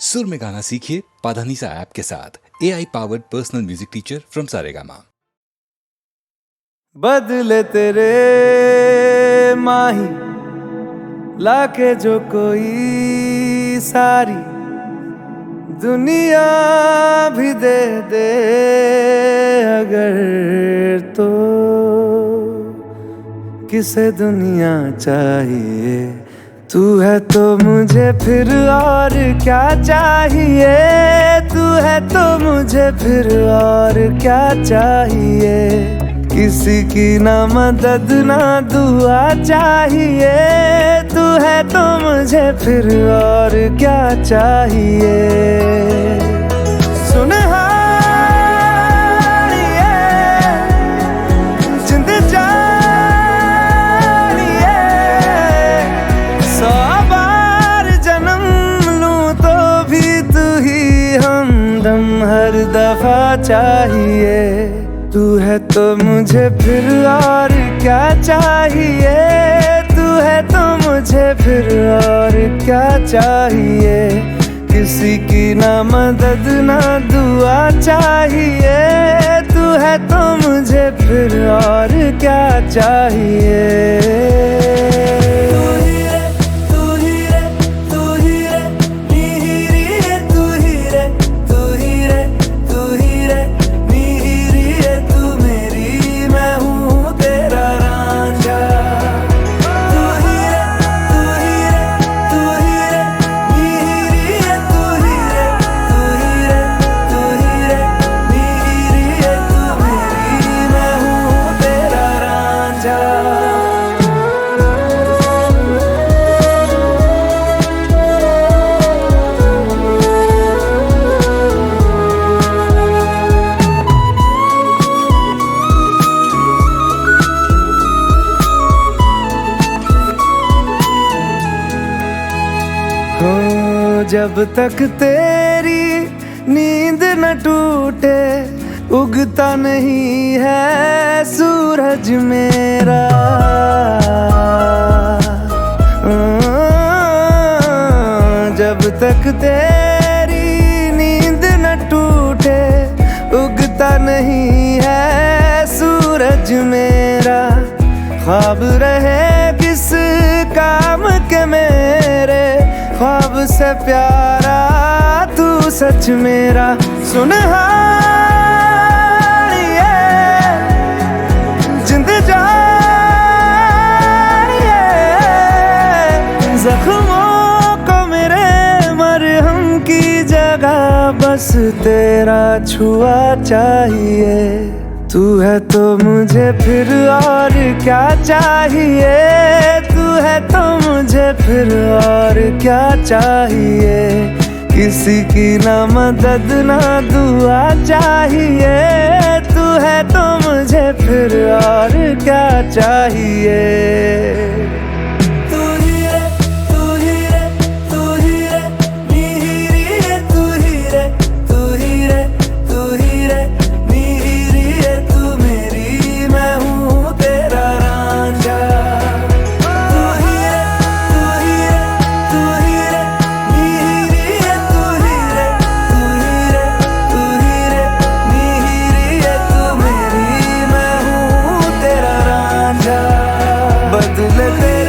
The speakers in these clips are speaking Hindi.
सुर में गाना सीखिए पाधानीसा ऐप के साथ। AI powered personal music teacher from Saregama. बदले तेरे माही लाके जो कोई सारी दुनिया भी दे दे अगर, तो किसे दुनिया चाहिए। तू है तो मुझे फिर और क्या चाहिए, तू है तो मुझे फिर और क्या चाहिए। किसी की ना मदद ना दुआ चाहिए, तू है तो मुझे फिर और क्या चाहिए। सुन हर दफा चाहिए, तू है तो मुझे फिर और क्या चाहिए, तू है तो मुझे फिर और क्या चाहिए। किसी की ना मदद ना दुआ चाहिए, तू है तो मुझे फिर और क्या चाहिए। जब तक तेरी नींद न टूटे, उगता नहीं है सूरज मेरा। जब तक तेरी नींद न टूटे, उगता नहीं है सूरज मेरा। ख्वाब रहे किस काम के मेरे, ख्वाब से प्यारा तू सच मेरा। सुन जिंद जानिए, जख्मों को मेरे मरहम की जगह बस तेरा छुआ चाहिए। तू है तो मुझे फिर और क्या चाहिए, तू है तो मुझे फिर और क्या चाहिए। किसी की ना मदद ना दुआ चाहिए, तू है तो मुझे फिर और क्या चाहिए। बदले तेरे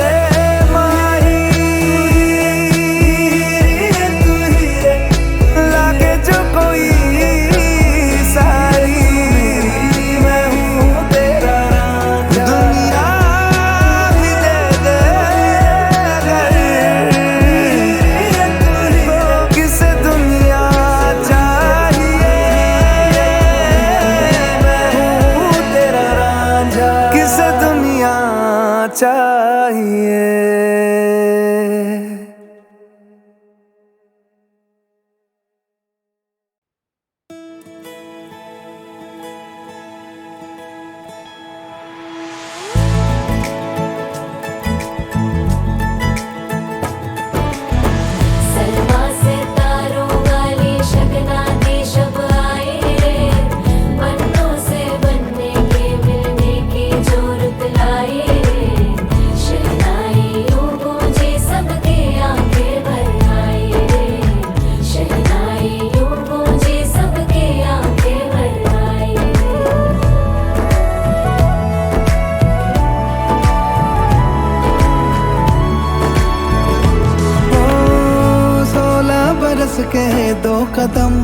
बरस के 2 कदम,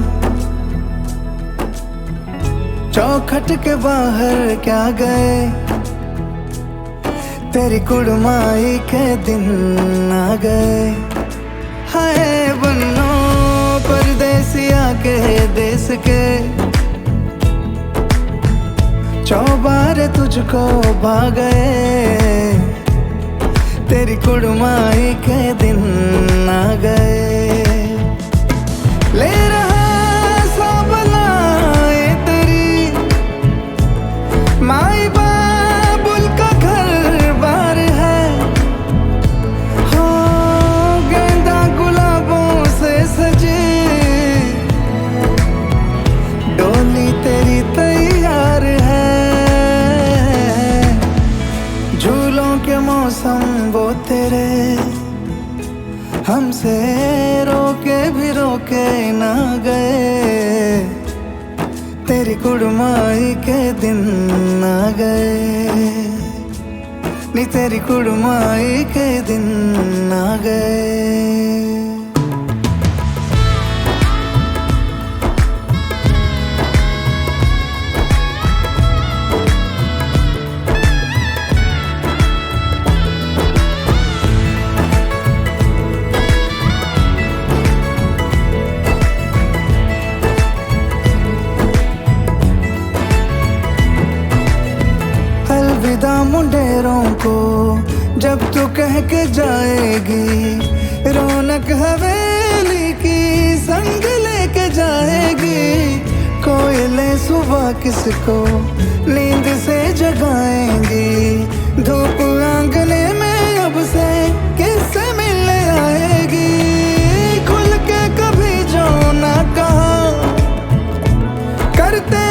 चौखट के बाहर क्या गए, तेरी कुड़माई के दिन आ गए। हाय बन्नो परदेसिया के देश के, चौबारे तुझको भा गए, तेरी कुड़माई के दिन आ गए। ले रहा सब लाए तेरी माई बाबुल का घर बार है, हो गेंदा गुलाबों से सजी डोली तेरी तैयार है। झूलों के मौसम वो तेरे, हमसे रोके भी रोके ना गए, तेरी कुड़माई के दिन आ गए, नी तेरी कुड़माई के दिन आ गए। अलविदा मुंडेरों को जब तू कह के जाएगी, रौनक हवेली की संग लेके जाएगी। कोयले सुबह किसको नींद से जगाएंगी, धूप आंगने में अब से किससे मिलने आएगी। खुल के कभी जो ना कहा करते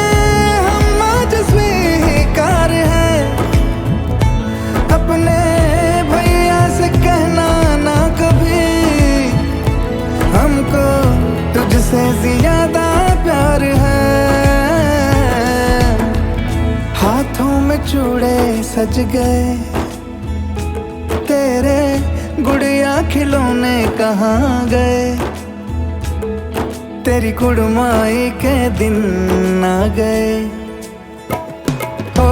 हम आज स्वीकार है, अपने भैया से कहना ना कभी, हमको तुझसे ज्यादा प्यार है। हाथों में चूड़े सज गए, तेरे गुड़िया खिलौने कहाँ गए, तेरी कुड़माई के दिन आ गए। ओ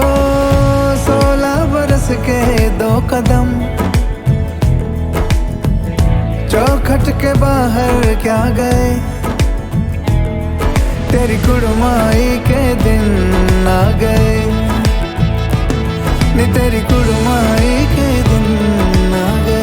16 बरस के 2 कदम, चौखट के बाहर क्या गए, तेरी कुड़माई के दिन आ गए, नी तेरी कुड़माई के दिन आ गए।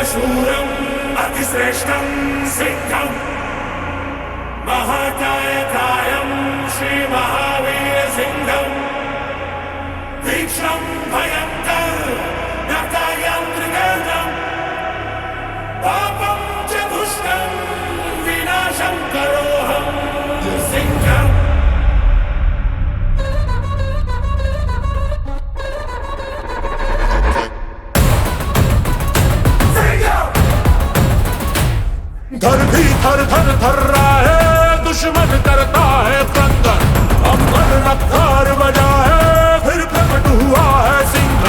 शूरम् अतिश्रेष्ठं सिद्धं महाकायकायं श्रीमहावीरसिंहं तीक्ष्णं भयङ्कर नकायं त्रिगर्दं पापं च दुष्टं विनाशं करोऽहं सिंहम्। धरती थर थर थर रहा है, दुश्मन करता है क्रंदन, अम्बर रफ्तार बजा है, फिर प्रकट हुआ है सिंह।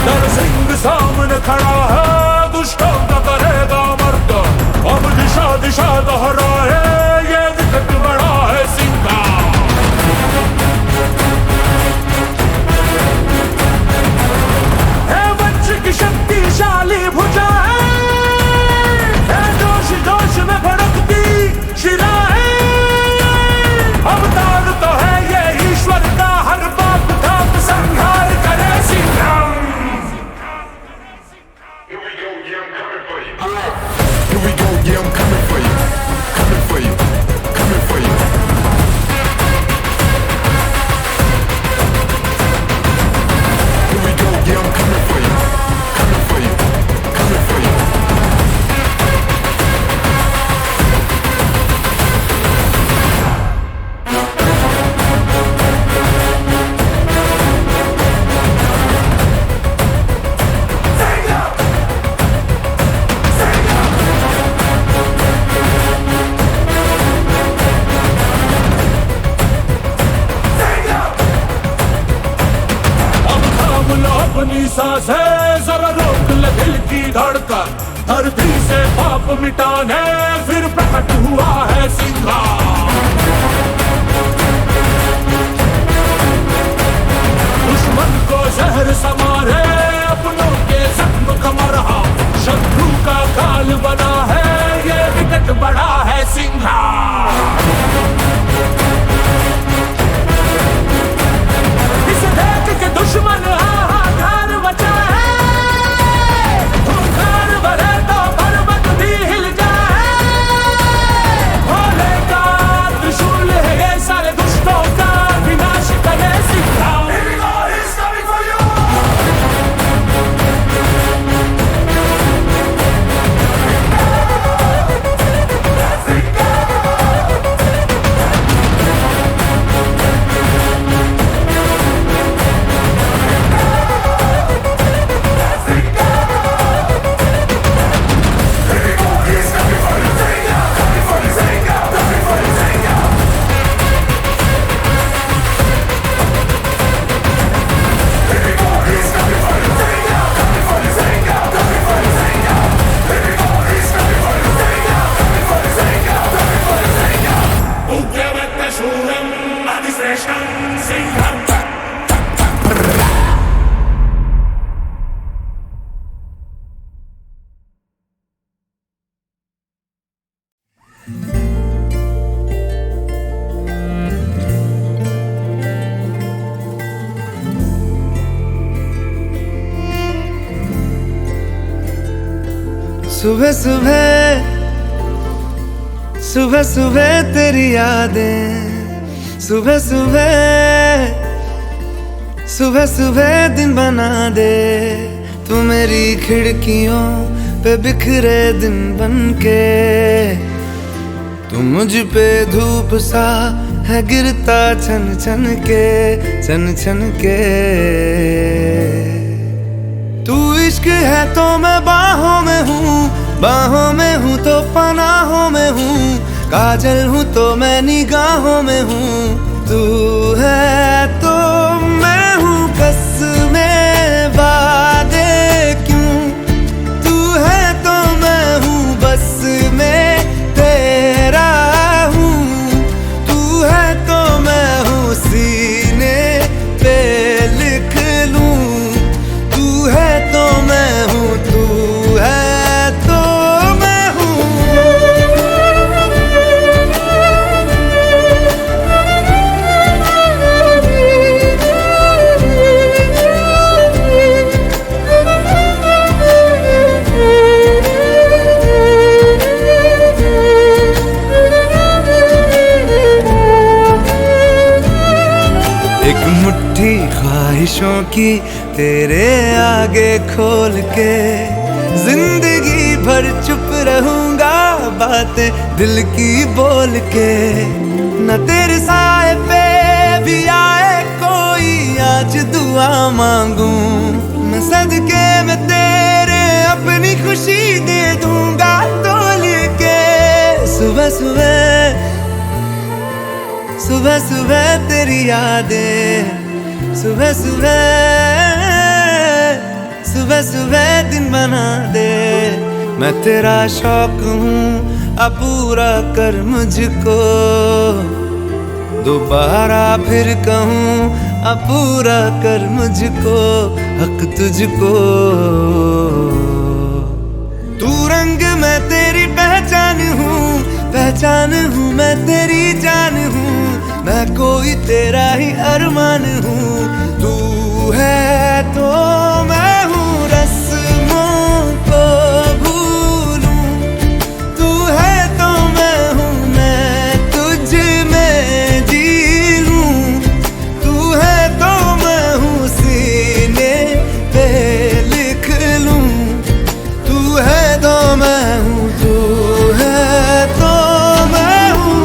नर सिंह सामने खड़ा है, दुष्टों का करेगा मर्द, अब दिशा दिशा दोहरा है, ये विकट बड़ा है सिंह। शक्तिशाली भुजा है, जोश जोश में भड़कती शिरा थाम लो अपनी सांसें, जरा रोक ले दिल की धड़कन। धरती से पाप मिटाने फिर प्रकट हुआ है सिंघार। दुश्मन को जहर समारे, अपनों के जख्म का मरहम। शत्रु का काल बना है, ये विकट बड़ा है सिंघार। इसे देख के दुश्मन हाहाकार मचा है, खूंखार भरे तो पर्वत भी हिल जाए। भोले का त्रिशूल है ये सारे दुष्टों का विनाश करे सिंघार। सुबह सुबह सुबह सुबह तेरी यादें, सुबह सुबह सुबह सुबह दिन बना दे। तू मेरी खिड़कियों पे बिखरे दिन बनके, तू मुझ पे धूप सा है गिरता छन छन के, छन छन के। तू इश्क है तो मैं बाहों में हूँ, बाहों में हूँ तो पनाहों में हूँ। काजल हूँ तो मैं निगाहों में हूँ। तू है तो मैं हूँ कसमें वादे क्यों, तू है तो मैं हूँ बस में तेरा हूँ। तू है तो मैं हूँ सीने पे लिख लूँ, तू है तो मैं हूँ, तू है तो मैं हूँ। एक मुट्ठी ख्वाहिशों की तेरे आगे खोल के, जिंदगी भर चुप रहूंगा बातें दिल की बोल के। न तेरे साए पे भी आए कोई आज दुआ मांगू, मैं सदके में तेरे अपनी खुशी दे दूंगा तोल के। सुबह सुबह सुबह सुबह तेरी यादें, सुबह सुबह सुबह सुबह दिन बना दे। मैं तेरा शौक हूँ अब पूरा कर मुझको, दोबारा फिर कहूँ अब पूरा कर मुझको, हक तुझको। तू रंग मैं तेरी पहचान हूँ, पहचान हूँ मैं तेरी जान हूँ। मैं कोई तेरा ही अरमान हूँ। तू है तो मैं हूँ रस्मों को भूलूं, तू है तो मैं हूँ मैं तुझ में जी लूं। तू है तो मैं हूँ सीने पे लिख लूं, तू है तो मैं हूँ, तू है तो मैं हूँ।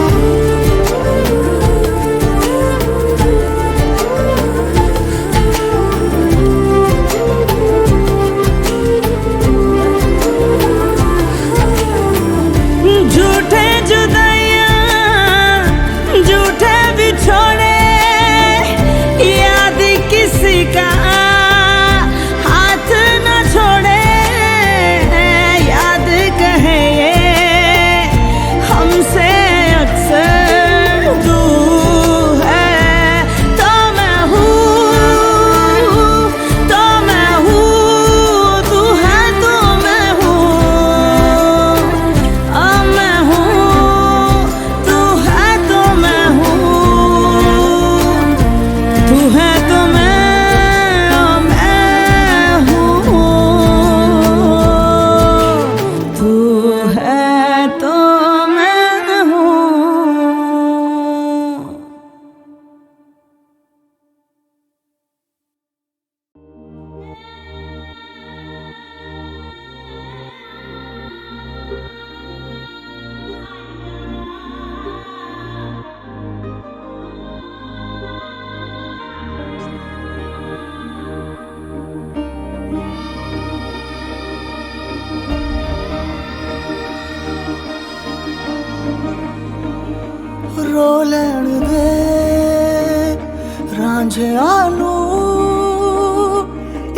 रांझियानू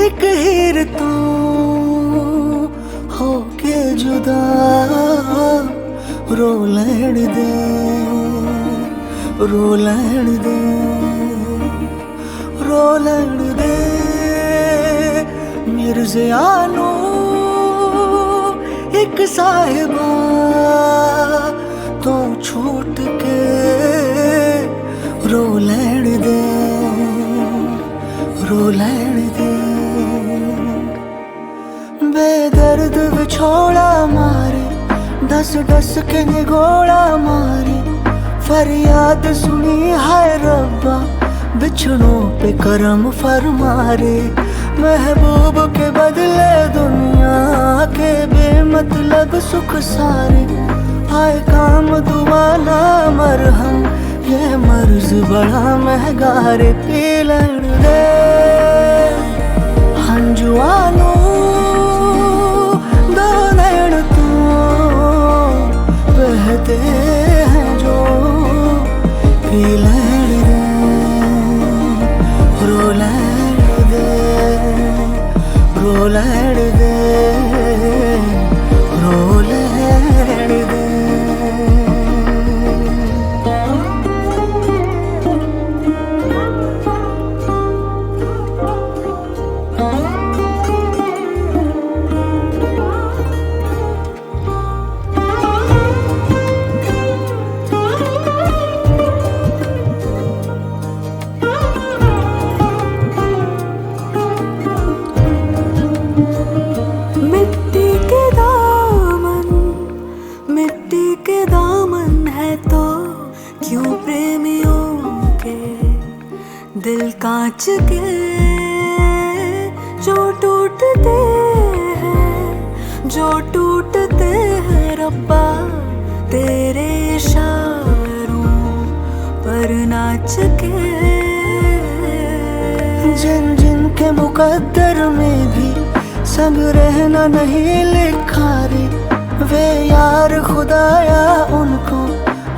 एक हीर तू होके जुदा रो लैण दे, रो लैण दे, रो लैण दे मिर्ज़ियानू एक साहिबा तो छूट के रो लैण दे, रो लैण दे। बेदर्द विछोड़ा मारे दस दस के निगोड़ा मारे, फरियाद सुनी हाय रब्बा बिछड़ों पे करम फरमारे। महबूब के बदले दुनिया के बेमतलब सुख सारे, आए काम दुआ ना मरहम ये मर्ज बड़ा महंगा रे। पी लैण दे हंजुआनू दो नैण तू बहते हैं जो, पी लैण दे, रो लैण दे, रो लैण दे, रो लैण दे। दिल कांच के जो टूटते हैं, जो टूटते हैं रब्बा तेरे इशारों पर नाच के। जिन जिन के मुकद्दर में भी संग रहना नहीं लिखा रे, वे यार खुदाया उनको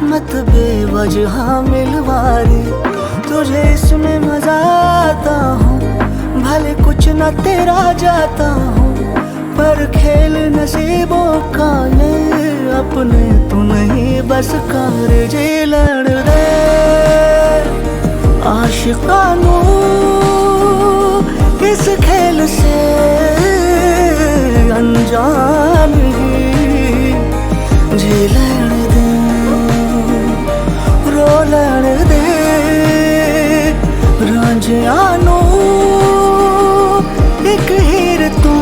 मत बेवजह मिलवारे। तुझे इसमें मजा आता हूँ भले कुछ न तेरा जाता हूँ, पर खेल नसीबों का ये अपने तू नहीं बस कर। जी लड़ दे आशिकानू इस खेल से अनजान ही, जी लड़ दे, रो लड़ दे रांझियानू एक हीर तू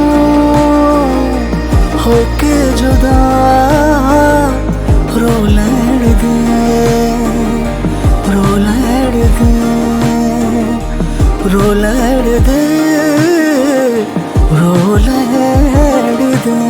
होके जुदा रो लैण दे, रो लैण दे, रो लैण दे, रो लैण दे।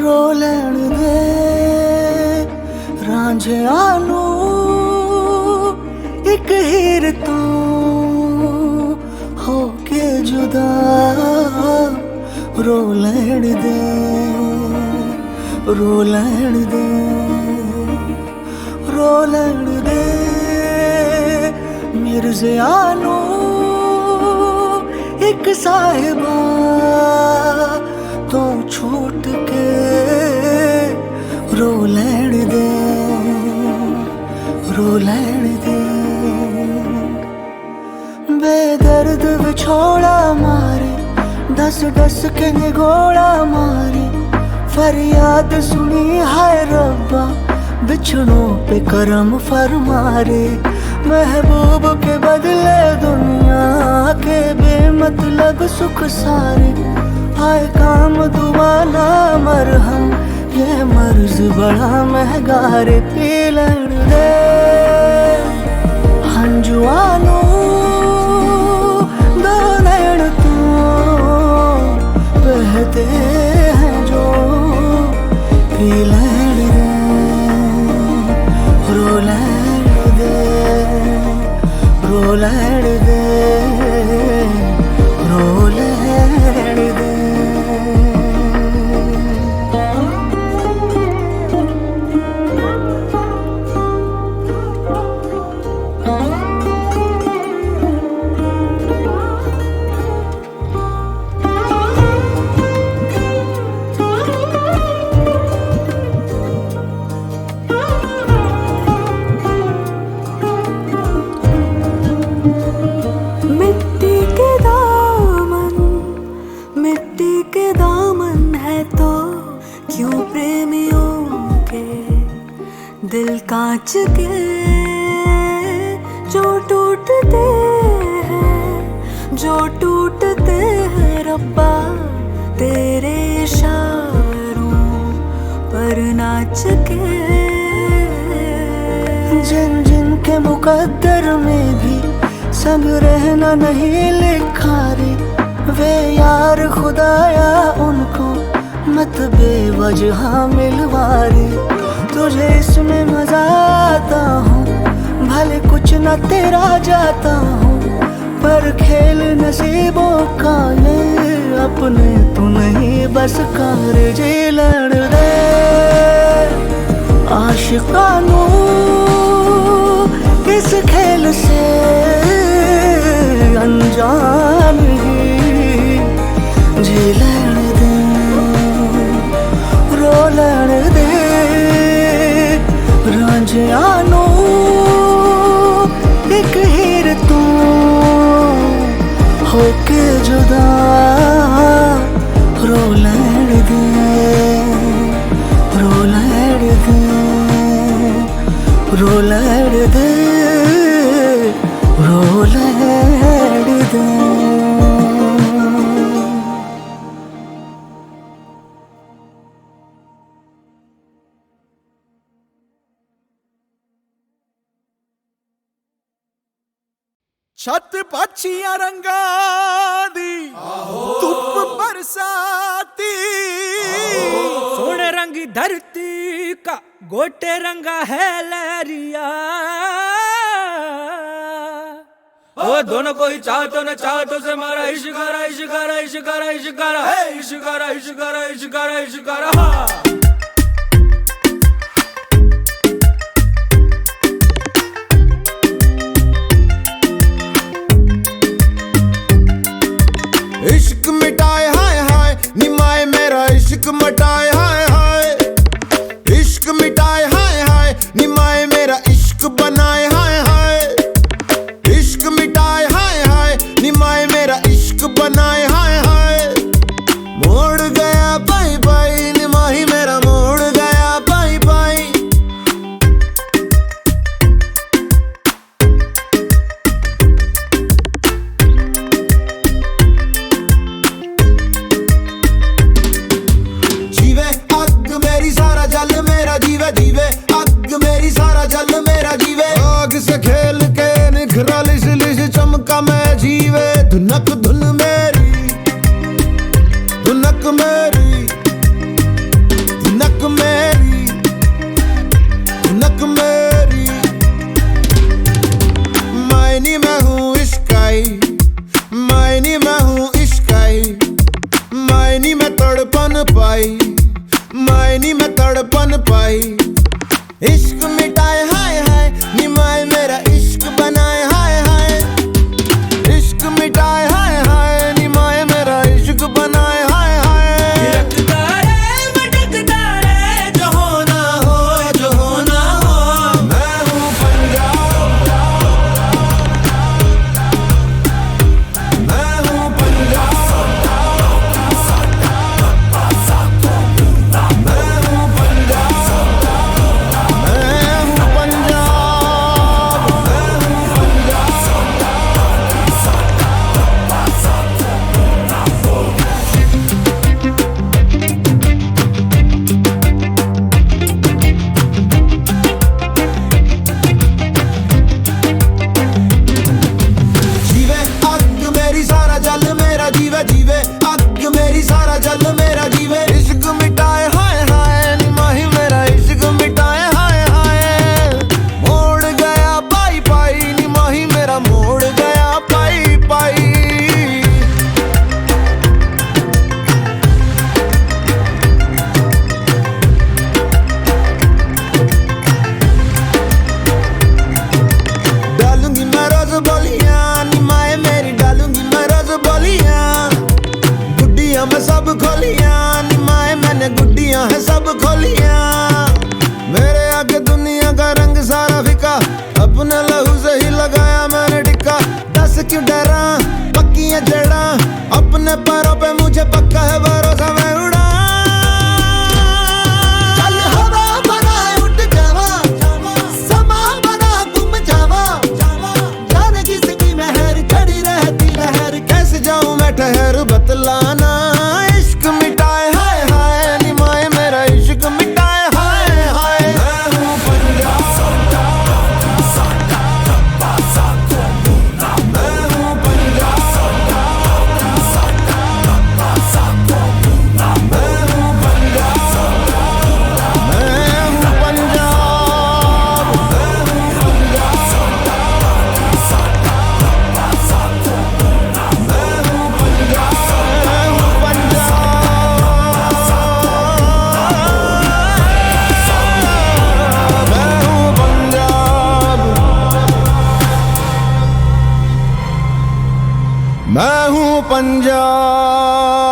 रो लैण दे रांझियानू एक हीर तू होके जुदा रो लैण दे, रो लैण दे, रो लैण दे मिर्ज़ियानू एक साहिबा तो छूट के रो लैण दे, रो लैण दे। बेदर्द विछोड़ा मारे दस दस के निगोड़ा मारे, फरियाद सुनी हाय रब्बा बिछड़ों पे करम फरमारे। महबूब के बदले दुनिया के बेमतलब सुख सारे, आए काम दुआ ना मरहम ये मर्ज बड़ा महंगा रे पी लैण दे हंजुआनू दो नैन तू बहते हैं जो पी लैण दे रो लैण दे रो लैण दे रो लैण दे दिल कांच के जो टूटते हैं जो टूटते हैं रब्बा तेरे इशारों पर नाच के जिन जिन के मुकद्दर में भी संग रहना नहीं लिखा रे वे यार खुदाया उनको मत बेवजह मिलवारे तुझे इसमें मजा आता हूँ भले कुछ न तेरा जाता हूँ पर खेल नसीबों का ये अपने तू नहीं बस कार जी लड़ दे आशिकानू इस खेल से अनजान ही जी लड़ दे रो लड़ दे रांझियानो एक हीर तू होके जुदा रो लैण दे रो लैण दे रो लैण दे रो लैण दे छत पाछियां रंगा दी धुप बरसाती सोने रंगी धरती का गोटे रंगा है लहरिया ओ दोनों को ही चाहतो न चाहतो से मारा इश्कारा इश्कारा इश्कारा इश्कारा है इश्कारा इश्कारा इश्कारा इश्कारा हाँ इश्क मिटाए हाय हाय निमाए मेरा इश्क मटाए हाय हाय इश्क मिटाए हाय हाय निमाए मेरा इश्क बनाए हाय हाय इश्क मिटाए हाय हाय निमाए मेरा इश्क बनाए हाय हाय मोड़ गया बाई बाई निमाही मेरा मोड़ गया बाई बाई जीवे अग मेरी सारा जल मेरा जीवे आग से खेल के निखरा लिस लिस चमका मैं जीवे धुनक धुन मेरी धुनक मेरी धुनक मेरी धुनक मेरी मायनी मैं हूँ इश्काई मायनी मैं हूँ इश्काई मायनी मैं तड़पन पाई मायनी में तड़पन पाई इश्क मिटाए हाय हाय निमाए मेरा इश्क बनाए हाय हाय इश्क मिटाए हाय हाय निमाए मेरा इश्क बनाए हाय हाय भटकता रे जो होना हो मैं हूँ पंजाब मैं हूँ पंजाब मैं हूँ पंजाब मैं पंजाब।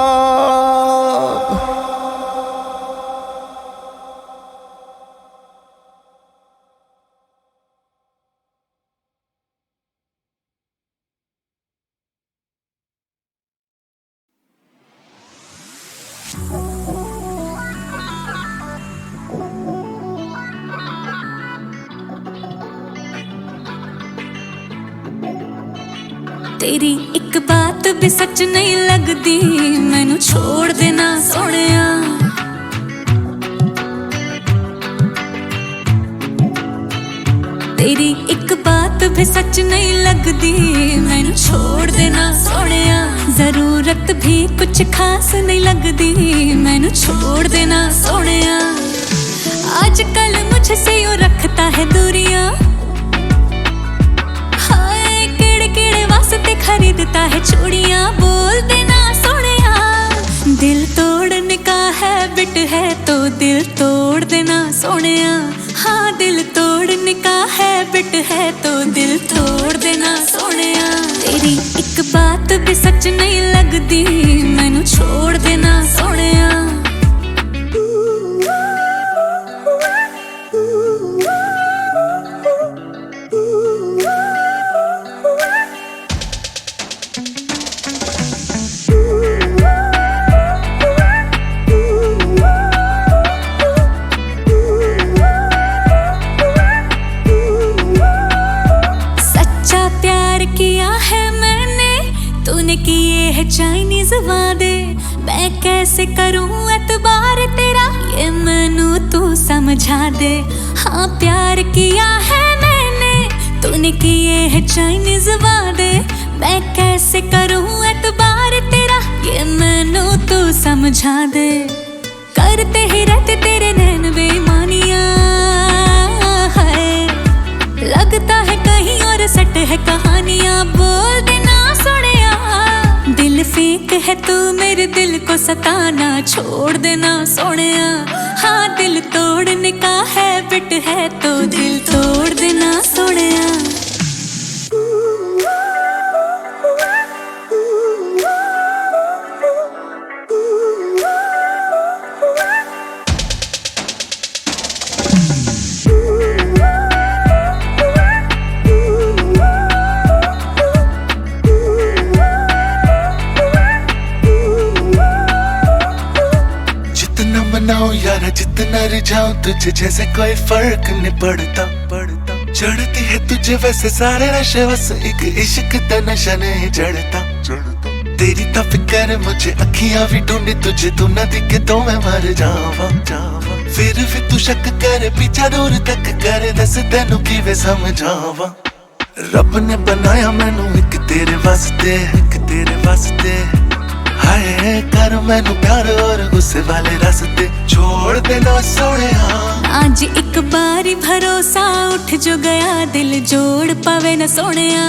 तेरी एक बात भी सच नहीं लगदी, मैनू छोड़ देना सोहणिया। तेरी एक बात भी सच नहीं लगदी, मैनू छोड़ देना सोहणिया। जरूरत भी कुछ खास नहीं लगदी, मैनू छोड़ देना सोहणिया। आजकल मुझसे यूं रखता है दूरियां, वास्ते खरीदता है चूड़ियां। बोल देना सोहणिया, दिल तोड़ने का हैबिट है तो दिल तोड़ देना सोहणिया। हाँ दिल तोड़ने का हैबिट है तो दिल तोड़ देना सोहणिया। तेरी एक बात भी सच नहीं लगदी, मैनू छोड़ देना सोहणिया। किए है चाइनीज वादे, मैं कैसे करूं एतबार तेरा, ये मैनू तू समझा दे। हाँ प्यार किया है मैंने, तूने किए है चाइनीज वादे, मैं कैसे करूं एतबार तेरा, ये मैनू तू समझा दे। करते ही रहते तेरे नैन बेईमानियां है, लगता है कहीं और सट है कहानियां। बोल देना सोहणिया, दिल फेंक है तू मेरे दिल को सताना, छोड़ देना सोहणिया। हाँ दिल तोड़ने का हैबिट है तो दिल तोड़ देना सोहणिया। यारा जितना रिझाऊं तुझे जैसे कोई फर्क नहीं पड़ता। चढ़ती है तुझे वैसे सारे नशे, बस एक इश्क का नशा नहीं चढ़ता। तेरी तो फिक्र मुझे अखियां भी ढूंढी तुझे, तू न दिखे तो मैं मर जावा। फिर भी तू शक करे पीछा दूर तक करे, दस तेनू किवें समझावा। रब ने बनाया मैनू एक तेरे वास्ते, एक तेरे वास्ते। हाय कर मैनू प्यार और गुस्से वाले रास्ते, छोड़ देना सोहणिया। आज एक बारी भरोसा उठ जो गया, दिल जोड़ पावे न सोहणिया।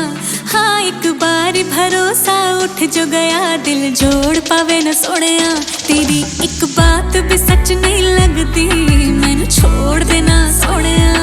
हाँ एक बारी भरोसा उठ जो गया, दिल जोड़ पावे न सोहणिया। तेरी एक बात भी सच नहीं लगदी, मैनू छोड़ देना सोहणिया।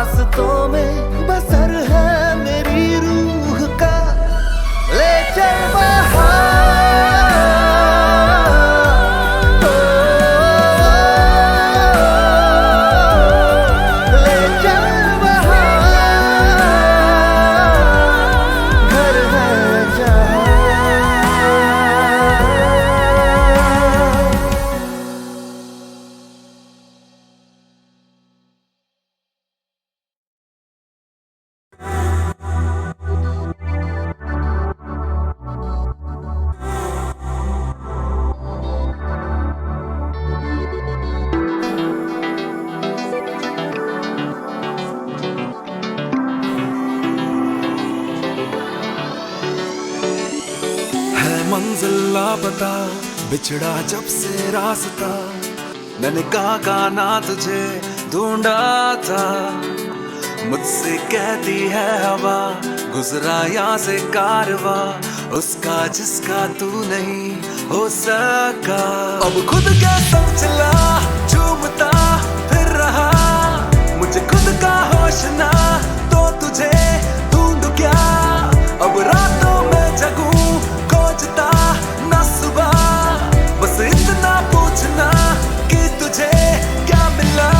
रास्तों में बसर है मेरी रूह का। ले चल बाहर, ले चल बाहर, घर है जहाँ। है मंजिल लापता, बिछड़ा जब से रास्ता, मैंने कहा ना तुझे ढूंढा था। मुझसे कहती है हवा, गुजरा यहाँ से कारवा, उसका जिसका तू नहीं हो सका। अब खुद के संग चला, झूमता फिर रहा, मुझे खुद का होश ना, तो तुझे ढूंढ क्या। अब रातों में जगूं, खोजता ना सुबह, बस इतना पूछना कि तुझे क्या मिला।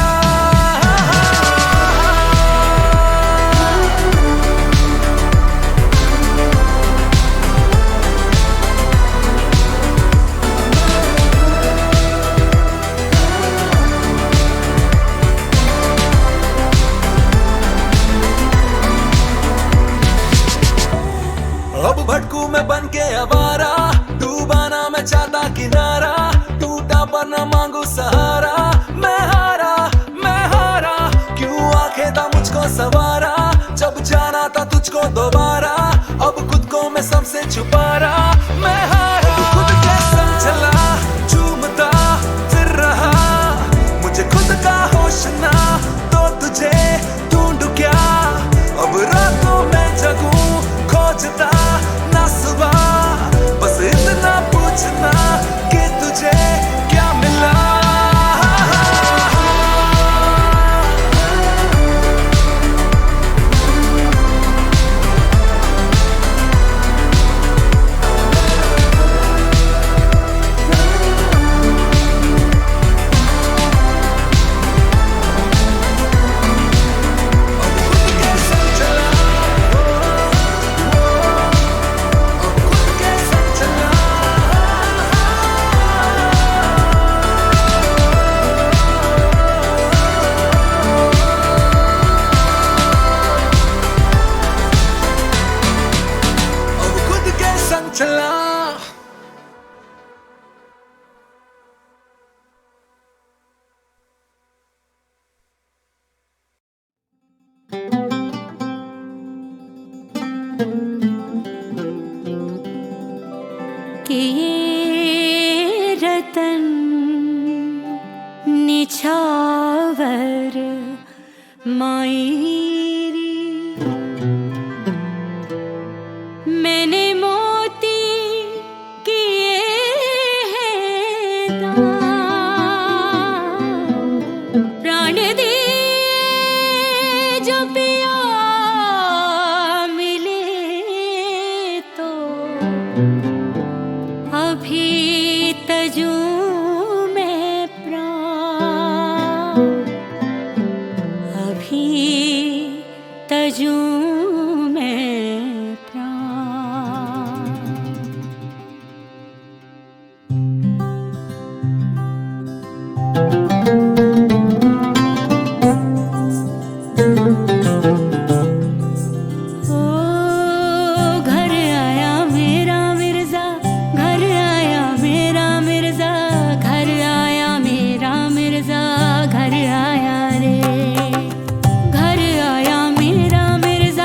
अब भटकू मैं बन के आवारा, डूबाना मैं चाहता किनारा, टूटा पर न मांगू सहारा। मैं हारा, क्यों आंखें था मुझको सवारा, जब जाना था तुझको दोबारा, अब खुद को मैं सबसे छुपा रहा। मैं हारा, खुद के संग चला, झूमता फिर रहा, मुझे खुद का होश ना, तो तुझे ढूंढ क्या। अब रातों में जगूं, खोजता ना सुबह, बस इतना पूछना कि तुझे क्या मिला। चला कि ये रतन निछावर मायरी, मैंने मोती किए हैं दान, प्राण दिए जो पिया मिले तो, अभी तजूं में प्राण, अभी तजूं में प्राण। ओ घर आया मेरा मिर्जा, घर आया मेरा मिर्जा, घर आया मेरा मिर्जा, घर आया रे। घर आया मेरा मिर्जा,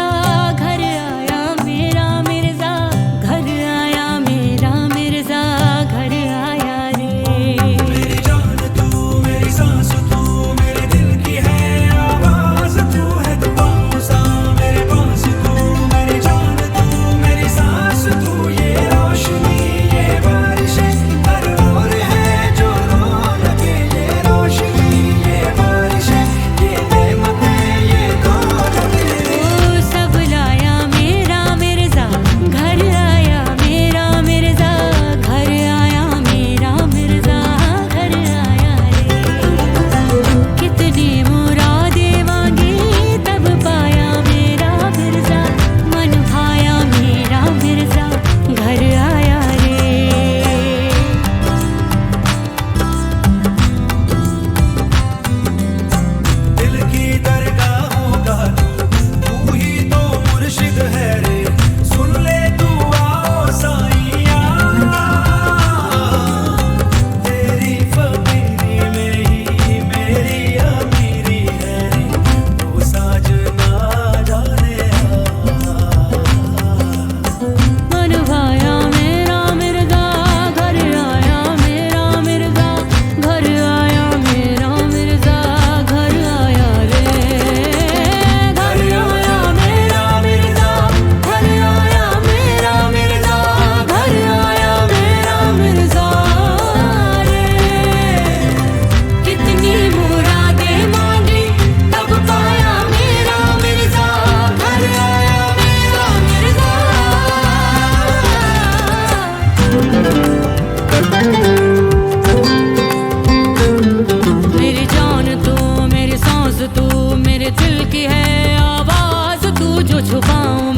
दिल की है आवाज तू जो छुपाऊं